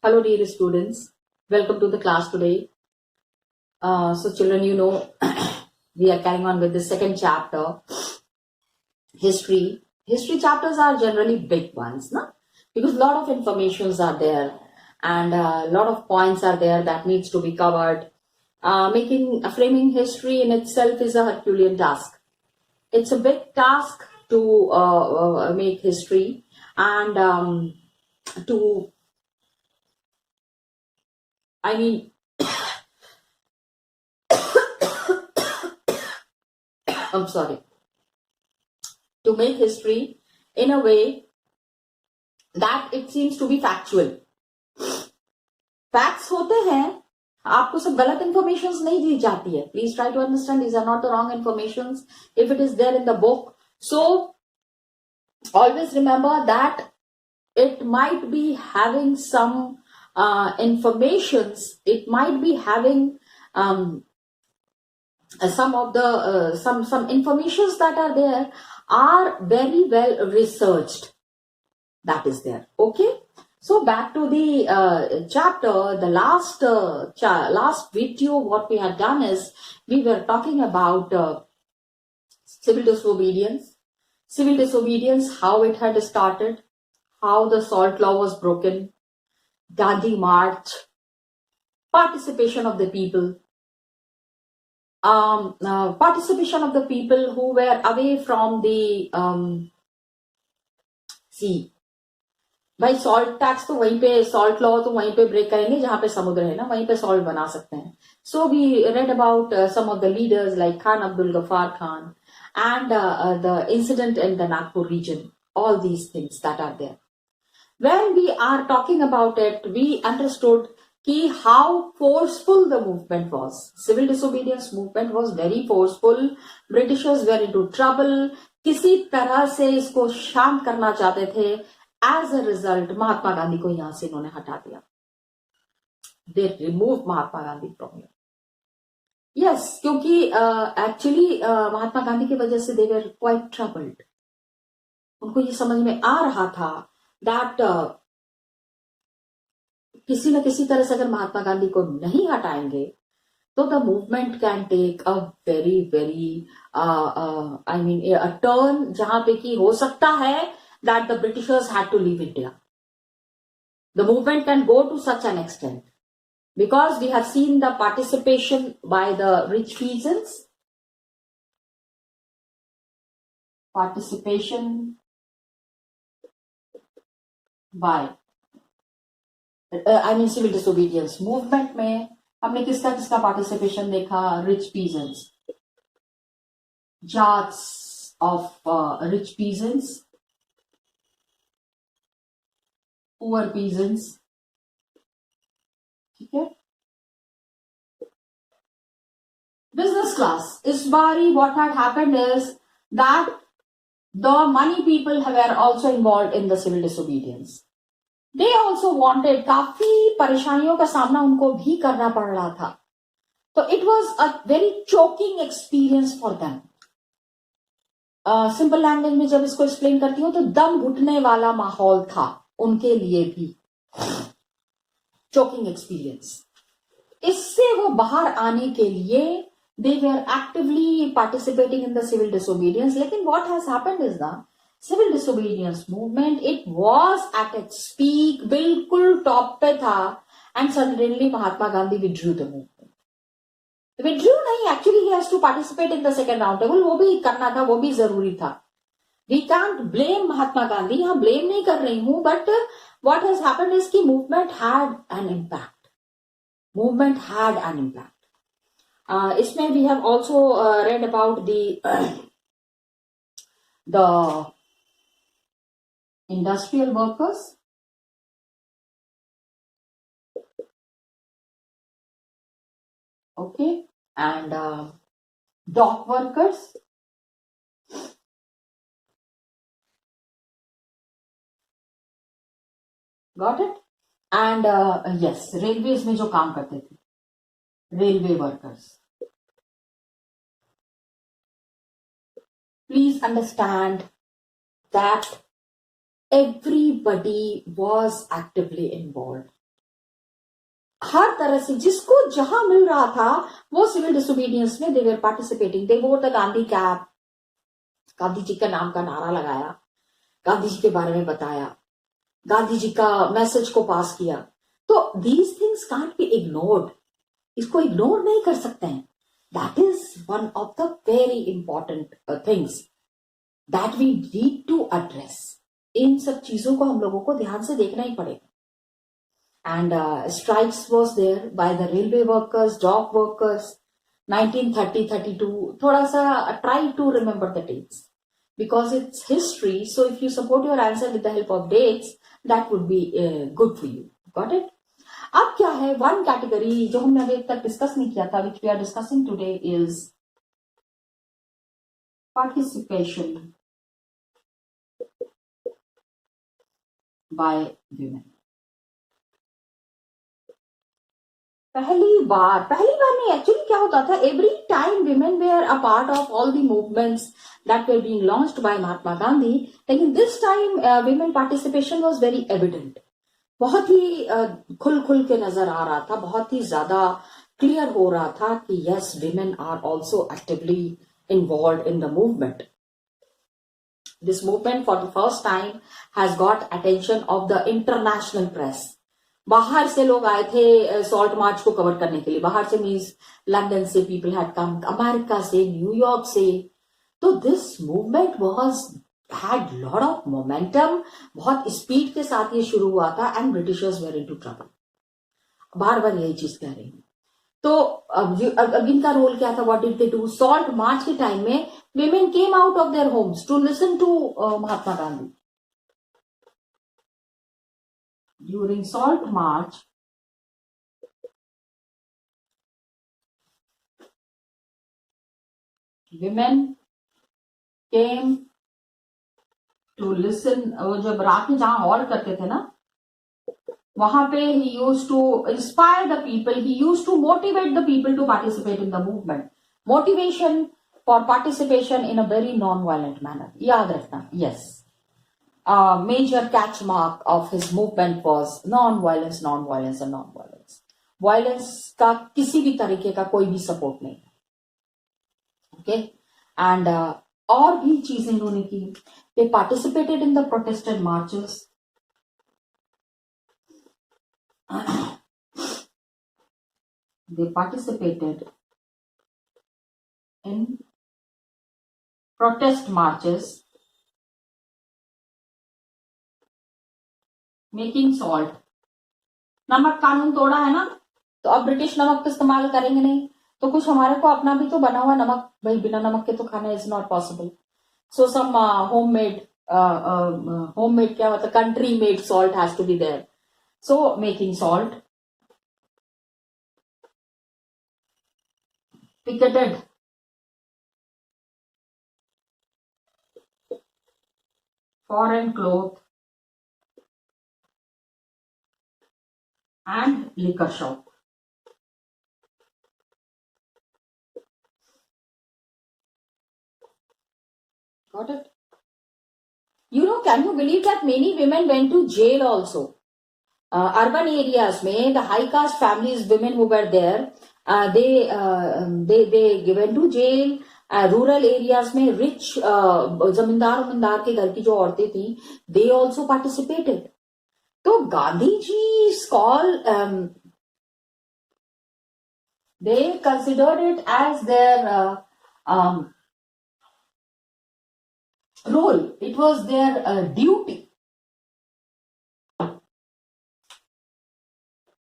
Hello, dear students. Welcome to the class today. So, children, we are carrying on with the second chapter, history. History chapters are generally big ones, no? Because a lot of informations are there and a lot of points are there that needs to be covered. Framing history in itself is a Herculean task. It's a big task to make history and to, I mean, I'm sorry, to make history in a way that it seems to be factual. Facts होते हैं, आपको सब गलत informations नहीं दी जाती है. Please try to understand these are not the wrong informations if it is there in the book. So always remember that it might be having some informations. It might be having some of the some informations that are there are very well researched. That is there. Okay. So back to the chapter, the last video, what we had done is we were talking about civil disobedience. Civil disobedience, how it had started, how the Salt Law was broken, Gandhi March, participation of the people, participation of the people who were away from the sea. भाई salt tax तो वहीं पे, salt law तो वहीं पे break करेंगे जहां पे समुद्र है ना, वहीं पे सॉल्ट बना सकते हैं. So we read about some of the leaders like Khan Abdul Ghaffar Khan and the incident in the Nagpur region, all these things that are there. When we are talking about it, we understood how forceful the movement was. Civil disobedience movement was very forceful. Britishers were into trouble. किसी तरह से इसको शांत करना चाहते थे. As a result, Mahatma Gandhi को यहां से इन्होंने हटा दिया. They removed Mahatma Gandhi from here. Yes, क्योंकि एक्चुअली महात्मा गांधी की वजह से they were quite troubled. उनको ये समझ में आ रहा था that किसी न किसी तरह से अगर महात्मा गांधी को नहीं हटाएंगे तो the movement can take a very very a turn जहां पे कि हो सकता है that the Britishers had to leave India. The movement can go to such an extent because we have seen the participation by the rich peasants, participation by civil disobedience movement में हमने किसका participation देखा? Rich peasants, jats of rich peasants, poor peasants. ठीक है. Business class. इस बारी what had happened is that the money people were also involved in the civil disobedience. They also wanted, काफी परेशानियों का सामना उनको भी करना पड़ रहा था. तो it was a very choking experience for them. Simple language में जब इसको एक्सप्लेन करती हूँ तो दम घुटने वाला माहौल था उनके लिए भी. Choking experience. इससे वो बाहर आने के लिए they were actively participating in the civil disobedience. लेकिन what has happened is the civil disobedience movement, it was at its peak, बिल्कुल टॉप पे था, and suddenly Mahatma Gandhi withdrew the movement. Withdrew नहीं, actually he has to participate in the second round table. वो भी करना था, वो भी जरूरी था. We can't blame Mahatma Gandhi, यहाँ blame नहीं कर रही हूँ, but what has happened is कि movement had an impact. Movement had an impact. इसमें we have also read about the industrial workers. Okay, and dock workers. Got it? And yes, railways में जो काम करते थे, railway workers. Please understand that everybody was actively involved. हर तरह से जिसको जहां मिल रहा था वो सिविल डिसोबीडियंस में दे वर participating. They wore the Gandhi cap, Gandhi ji का नाम का नारा लगाया, गांधी जी के बारे में बताया, गांधी जी का मैसेज को पास किया. तो these things can't be ignored. इसको इग्नोर नहीं कर सकते हैं. That is one of the very important things that we need to address. इन सब चीजों को हम लोगों को ध्यान से देखना ही पड़ेगा. And strikes was there by the railway workers, dock workers, 1930-32. थोड़ा सा try to remember the dates because it's history. So if you support your answer with the help of dates, that would be good for you. Got it? अब क्या है one category जो हमने अभी तक discuss नहीं किया था, which we are discussing today is participation by women. पहली बार नहीं, एक्चुअली क्या होता था, every time women were a part of all the movements that were being launched by Mahatma Gandhi. लेकिन this time women participation was very evident. बहुत ही खुल के नजर आ रहा था, बहुत ही ज्यादा क्लियर हो रहा था कि yes, women are also actively involve in the movement. This movement for the first time has got attention of the international press. बाहर से लोग आए थे सॉल्ट मार्च को कवर करने के लिए. बाहर से मीन्स लंदन से पीपल हैड कम, अमेरिका से, न्यूयॉर्क से. तो this movement was had lot of momentum. बहुत स्पीड के साथ ये शुरू हुआ था and Britishers were into trouble. बार बार यही चीज कह रही हूँ. तो अब इनका रोल क्या था, what did they do? Salt march के टाइम में women came out of their homes to listen to Mahatma Gandhi. During Salt March, women came to listen. वो जब रात में जहां हॉल्ट करते थे ना, वहां पे he used to inspire the people, he used to motivate the people to participate in the movement. Motivation for participation in a very non-violent manner. याद रखना. Yes. Major catch mark of his movement was non-violence, non-violence and non-violence. Violence का किसी भी तरीके का कोई भी support नहीं. Okay? And और भी चीजें इन्होंने की. They participated in the protest and marches. They participated in protest marches, making salt. नमक कानून तोड़ा है ना, तो अब ब्रिटिश नमक तो इस्तेमाल करेंगे नहीं, तो कुछ हमारे को अपना भी तो बना हुआ नमक, भाई बिना नमक के तो खाना is not possible. So some homemade क्या मतलब country made salt has to be there. So making salt, picketed, foreign cloth and liquor shop. Got it? You know, can you believe that many women went to jail also? Urban areas में the high caste families, women who were there, they went to jail. Rural areas में rich जमींदार के घर की जो औरतें थी, they also participated. तो गांधी जी call, they considered it as their role. It was their duty.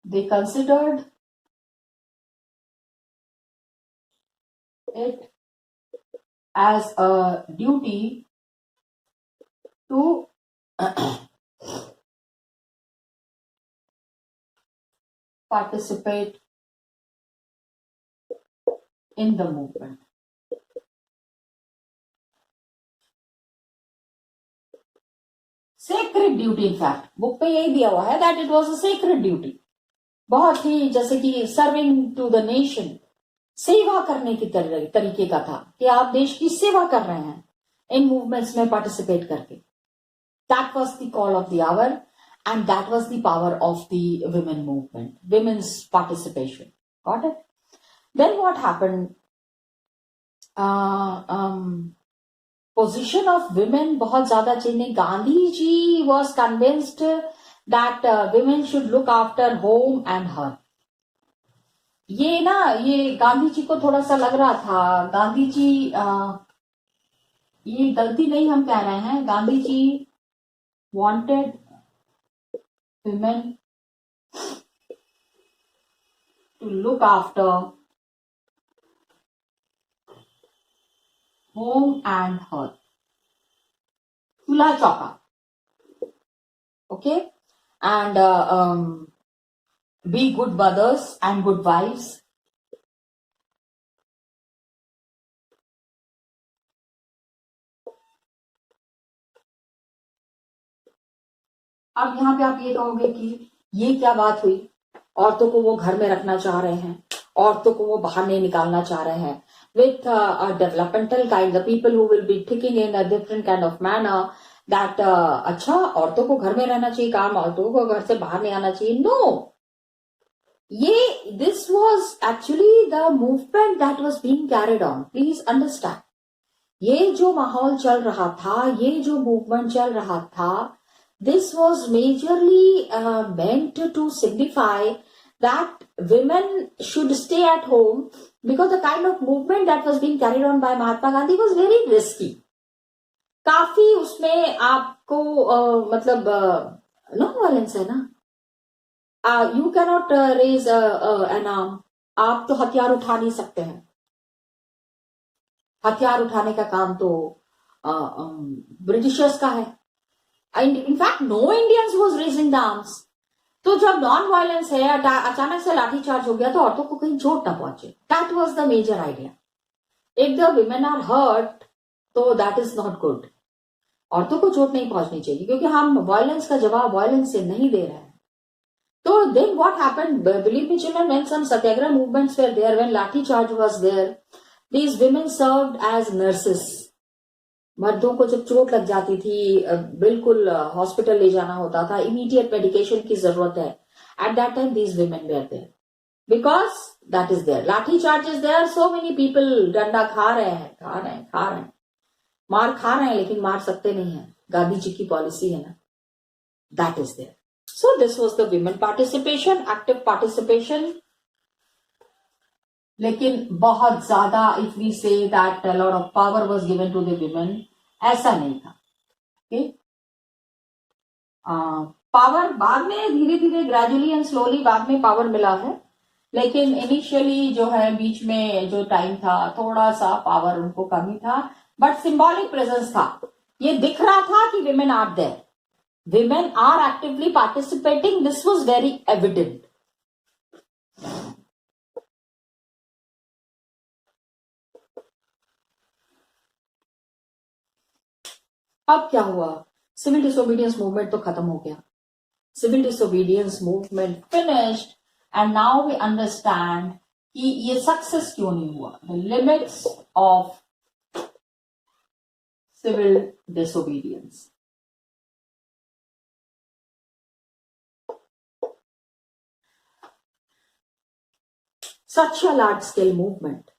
They considered it as a duty to participate in the movement. Sacred duty, in fact, book पे यही दिया हुआ है that it was a sacred duty. बहुत ही जैसे कि serving to the nation, सेवा करने की तरीके का था कि आप देश की सेवा कर रहे हैं इन मूवमेंट्स में पार्टिसिपेट करके. That was the call of the hour. And that was the power of the women movement, women's participation. Got it? Then what happened? Position of women बहुत ज्यादा चेंज नहीं. Gandhi ji was convinced that women should look after home and her. ये गांधी जी को थोड़ा सा लग रहा था. गांधी जी ये गलती नहीं हम कह रहे हैं. Gandhi ji wanted women to look after home and her. चूल्हा चौका. Okay? And be good mothers and good wives. अब यहाँ पे आप ये कहोगे कि ये क्या बात हुई. औरतों को वो घर में रखना चाह रहे हैं, औरतों को वो बाहर नहीं निकालना चाह रहे हैं. With a developmental kind, the people who will be thinking in a different kind of manner that अच्छा औरतों को घर में रहना चाहिए, काम औरतों को घर से बाहर नहीं आना चाहिए. No, this was actually the movement that was being carried on. Please understand. ये जो माहौल चल रहा था, ये जो मूवमेंट चल रहा था, this was majorly meant to signify that women should stay at home, because the kind of movement that was being carried on by Mahatma Gandhi was very risky. काफी उसमें आपको मतलब नॉन वायलेंस है ना. You cannot raise an arm. आप तो हथियार उठा नहीं सकते हैं. हथियार उठाने का काम तो ब्रिटिशर्स का है. In fact no Indians was raising the arms. तो जब नॉन वायलेंस है, अचानक से लाठीचार्ज हो गया तो औरतों को कहीं चोट ना पहुंचे. That was the major idea. If the women are hurt तो दैट इज नॉट गुड. औरतों को चोट नहीं पहुंचनी चाहिए, क्योंकि हम वायलेंस का जवाब वायलेंस से नहीं दे रहे हैं. तो then what happened, believe me children, when some satyagraha movements were there, when lathi charge was there, these women served as nurses. मर्दों को जब चोट लग जाती थी, बिल्कुल हॉस्पिटल ले जाना होता था, इमीडिएट मेडिकेशन की जरूरत है, at that time these women were there, because that is there. Lathi charge is there, so many people डंडा खा रहे हैं, मार खा रहे हैं, लेकिन मार सकते नहीं है. गांधी जी की पॉलिसी है ना. That is there. So this was the women participation, active participation. लेकिन बहुत ज्यादा, if we say that lot of power was given to the women, ऐसा नहीं था. पावर बाद में धीरे धीरे, ग्रेजुअली एंड स्लोली बाद में पावर मिला है. लेकिन इनिशियली जो है, बीच में जो टाइम था, थोड़ा सा पावर उनको कमी था, बट सिंबॉलिक प्रेजेंस था. ये दिख रहा था कि women are there, women are actively participating. This was very evident. अब क्या हुआ? सिविल डिसोबीडियंस मूवमेंट तो खत्म हो गया. Civil disobedience movement finished, and now we understand कि ये सक्सेस क्यों नहीं हुआ. The limits of civil disobedience. Such a large scale movement.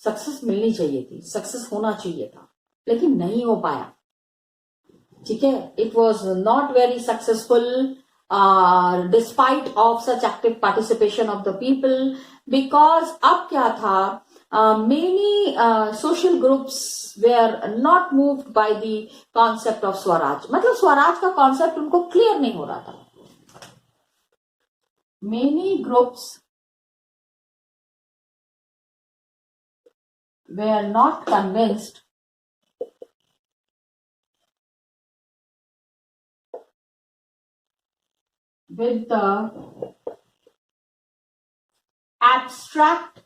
Success मिलनी चाहिए थी, सक्सेस होना चाहिए था, लेकिन नहीं हो पाया. ठीक है, it was not very successful despite of such active participation of the people, because अब क्या था, many social groups were not moved by the concept of swaraj. मतलब स्वराज का कॉन्सेप्ट उनको क्लियर नहीं हो रहा था. Many groups were not convinced with the abstract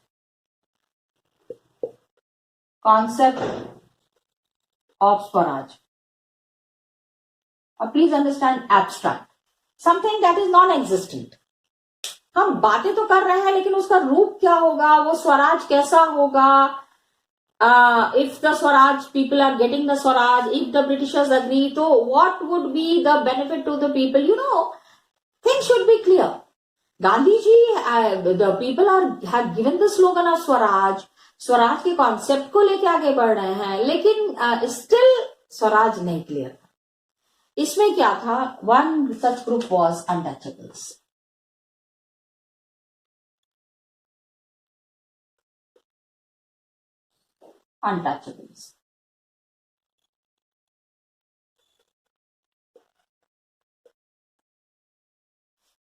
concept of Swaraj. Please understand abstract. Something that is non-existent. हम बातें तो कर रहे हैं, लेकिन उसका रूप क्या होगा, वो स्वराज कैसा होगा, if the Swaraj people are getting the Swaraj, if the Britishers agree, so what would be the benefit to the people? Things should be clear. Gandhi ji, the people have given the slogan of Swaraj. Swaraj के concept को लेके आगे बढ़ रहे हैं, लेकिन still Swaraj नहीं clear था. इसमें क्या था? One such group was untouchables.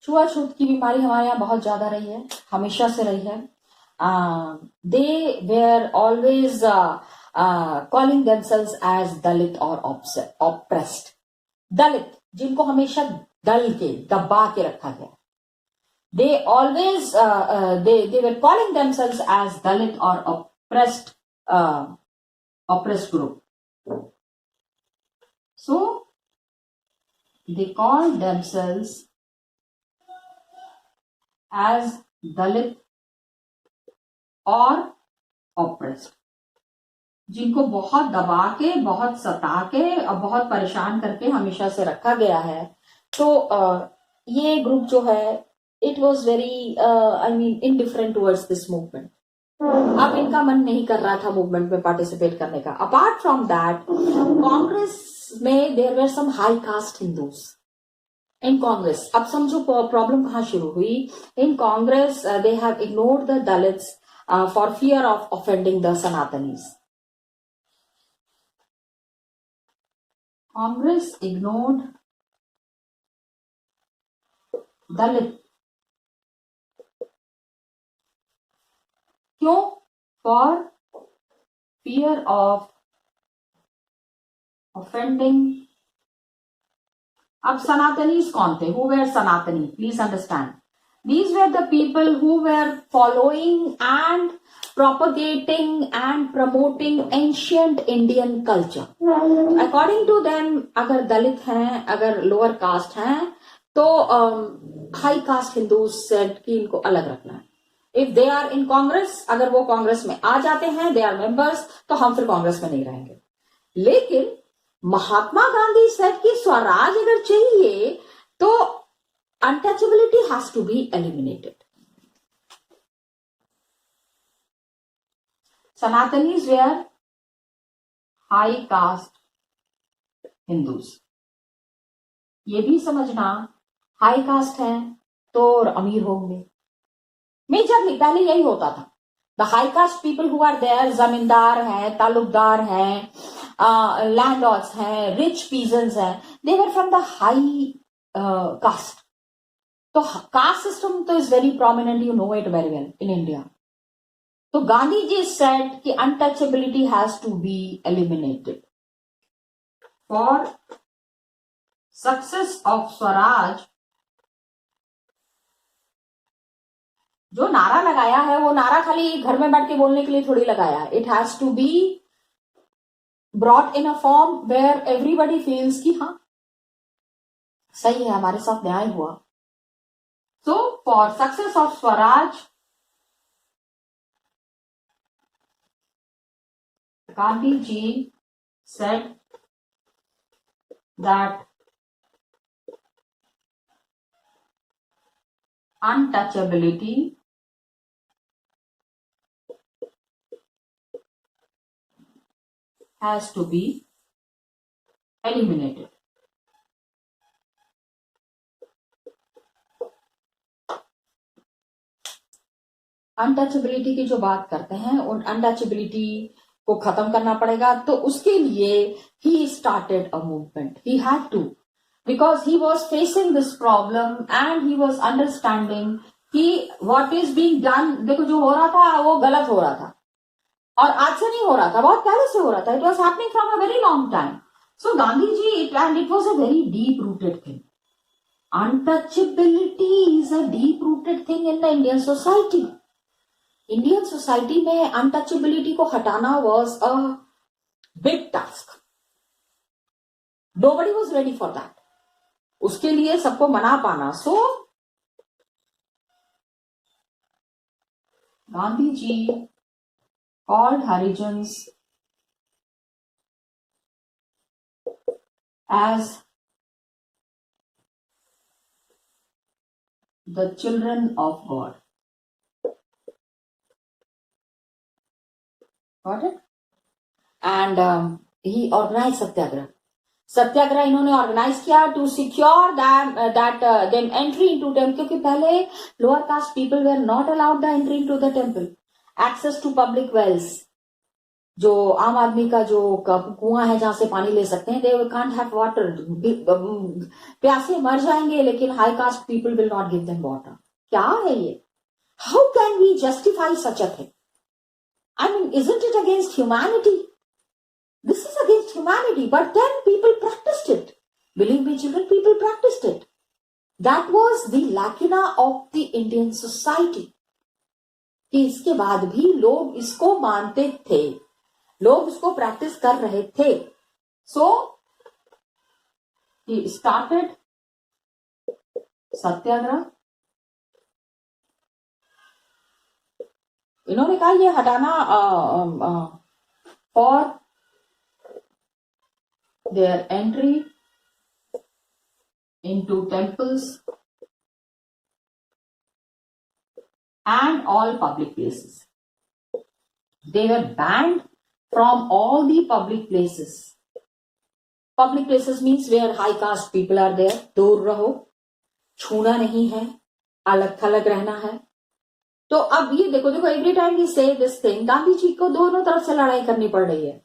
छुआछूत की बीमारी हमारे यहाँ बहुत ज्यादा रही है, हमेशा से रही है. They were always calling themselves as Dalit or oppressed. Dalit, जिनको हमेशा दल के दबा के रखा गया. They always they were calling themselves as Dalit or oppressed group. So they called themselves as Dalit और ऑप्रेस्ड, जिनको बहुत दबा के, बहुत सता के और बहुत परेशान करके हमेशा से रखा गया है. तो ये ग्रुप जो है, it was very indifferent towards this movement. अब इनका मन नहीं कर रहा था मूवमेंट में पार्टिसिपेट करने का. अपार्ट फ्रॉम दैट, कांग्रेस में there were some high caste Hindus in Congress. अब समझो प्रॉब्लम कहाँ शुरू हुई. In Congress they have ignored the Dalits for fear of offending the Sanatanis. Congress ignored Dalit. क्यों? For fear of offending. अब Sanatanis कौन थे? Who were Sanatani? Please understand. These were the people who were following and propagating and promoting ancient Indian culture. According to them, अगर दलित हैं, अगर lower caste हैं, तो high caste Hindus said कि इनको अलग रखना है. If they are in Congress, अगर वो कांग्रेस में आ जाते हैं, दे आर मेंबर्स, तो हम फिर कांग्रेस में नहीं रहेंगे. लेकिन महात्मा गांधी सेड कि स्वराज अगर चाहिए तो untouchability has to be eliminated. Sanatanis were high caste Hindus. ये भी समझना, हाई कास्ट हैं तो अमीर होंगे. मेजरली पहले यही होता था. The high caste people who are there, zamindar हैं, तालुकदार हैं, लैंडलॉर्ड्स हैं, रिच पीजन्स हैं, they were from the high caste. तो कास्ट सिस्टम तो is very prominent, you know it very well in India. तो गांधी जी सेड कि untouchability has to be eliminated. For success of swaraj, जो नारा लगाया है वो नारा खाली घर में बैठ के बोलने के लिए थोड़ी लगाया है. It has to be brought in a form where everybody feels कि हाँ सही है, हमारे साथ न्याय हुआ. So, for success of Swaraj, Gandhi ji said that untouchability has to be eliminated. Untouchability की जो बात करते हैं, उन अनटचेबिलिटी को खत्म करना पड़ेगा. तो उसके लिए he started a movement. He had to, because he was facing this problem and he was understanding कि व्हाट इज बीइंग डन. देखो जो हो रहा था वो गलत हो रहा था, और आज से नहीं हो रहा था, बहुत पहले से हो रहा था. It was happening from a very long time. So Gandhi ji, it was a very deep rooted thing. Untouchability is a deep rooted thing in the Indian society. Indian society में अनटचेबिलिटी को हटाना was a big task. Nobody was ready for that. उसके लिए सबको मना पाना. सो गांधी जी called Harijans as the children of God. Got it? And he organized Satyagraha. सत्याग्रह इन्होंने organise किया to secure that them entry into temple, क्योंकि पहले lower caste people were not allowed the entry into the temple. Access to public wells, जो आम आदमी का जो कुआं है जहां से पानी ले सकते हैं, दे कांट हैव वाटर. प्यासे मर जाएंगे लेकिन high caste people will not give them water. क्या है ये? How can we justify such a thing? I mean, isn't it against humanity? This is against humanity, but then people practiced it. Believe me, children, people practiced it. That was the lacuna of the Indian society. कि इसके बाद भी लोग इसको मानते थे, लोग इसको प्रैक्टिस कर रहे थे. So he started सत्याग्रह. इन्होंने कहा ये हटाना for their entry into temples and all public places. They were banned from all the public places. Public places means where high caste people are there. दूर रहो, छूना नहीं है, अलग थलग रहना है. तो अब ये देखो एवरी टाइम वी से दिस थिंग, गांधी जी को दोनों तरफ से लड़ाई करनी पड़ रही है.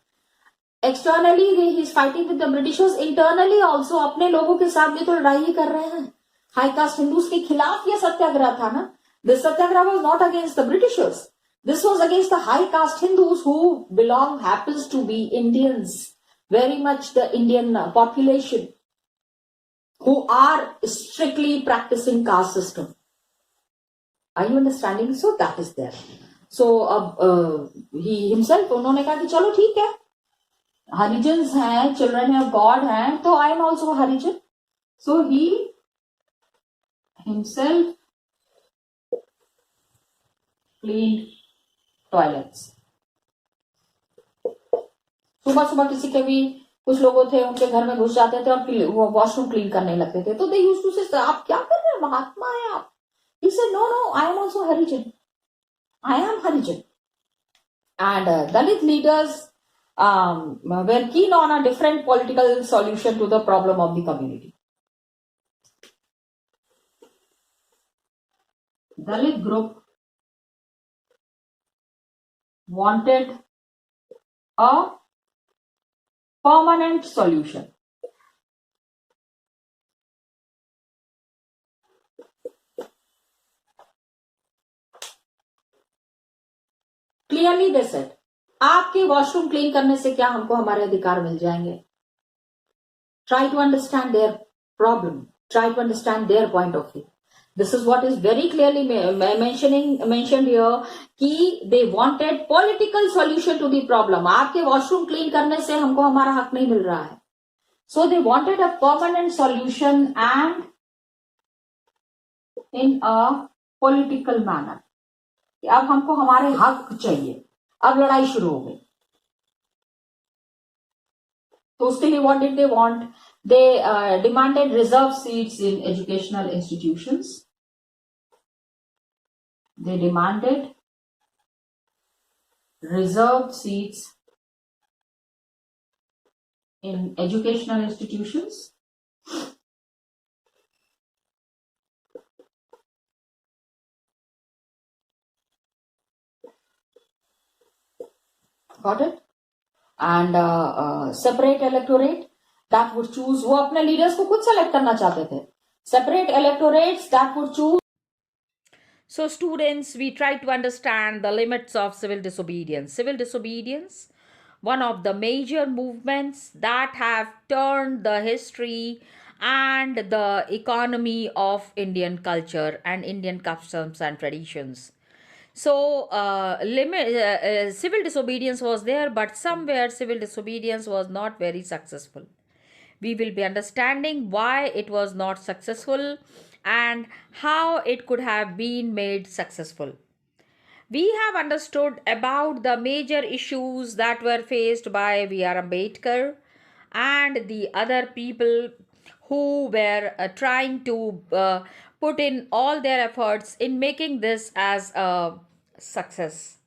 Externally he is fighting with the Britishers, internally also अपने लोगों के साथ भी तो लड़ाई ही कर रहे हैं. हाई कास्ट हिंदूज के खिलाफ ये सत्याग्रह था ना. This satyagraha was not against the Britishers, this was against the high caste Hindus who belong happens to be Indians, very much the Indian population who are strictly practicing caste system. Are you understanding? So that is there. So he himself, उन्होंने कहा कि चलो ठीक है, Harijans हैं, children of God हैं, तो आई am also Harijan. So he himself clean toilets. सुबह सुबह किसी के भी कुछ लोग थे, उनके घर में घुस जाते थे और वो वॉशरूम क्लीन करने लगते थे. तो दे यूज्ड टू से, आप क्या कर रहे हैं, महात्मा है आप? He said no no, I am also Harijan, I am Harijan. And Dalit leaders were keen on a different political solution to the problem of the community. Dalit group wanted a permanent solution. Clearly they said, आपके washroom clean करने से क्या हमको हमारे अधिकार मिल जाएंगे? Try to understand their problem, try to understand their point of view. This is what is very clearly mentioned here कि they wanted political solution to the problem. आपके वॉशरूम क्लीन करने से हमको हमारा हक नहीं मिल रहा है. So they wanted a permanent solution and in a political manner. अब हमको हमारे हक चाहिए. अब लड़ाई शुरू हो गई. तो उसके लिए what did they want? They demanded reserve seats in educational institutions. They demanded reserve seats in educational institutions. Got it? And separate electorate that would choose, वो अपने लीडर्स को खुद सेलेक्ट करना चाहते थे. Separate electorates that would choose. So students, we try to understand the limits of civil disobedience. Civil disobedience, one of the major movements that have turned the history and the economy of Indian culture and Indian customs and traditions. So civil disobedience was there, but somewhere civil disobedience was not very successful. We will be understanding why it was not successful and how it could have been made successful. We have understood about the major issues that were faced by V.R. Ambedkar and the other people who were trying to put in all their efforts in making this as a success.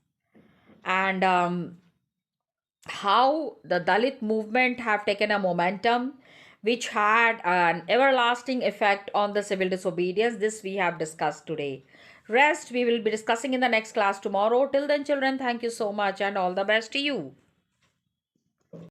And how the Dalit movement have taken a momentum which had an everlasting effect on the civil disobedience. This we have discussed today. Rest we will be discussing in the next class tomorrow. Till then, children, thank you so much and all the best to you.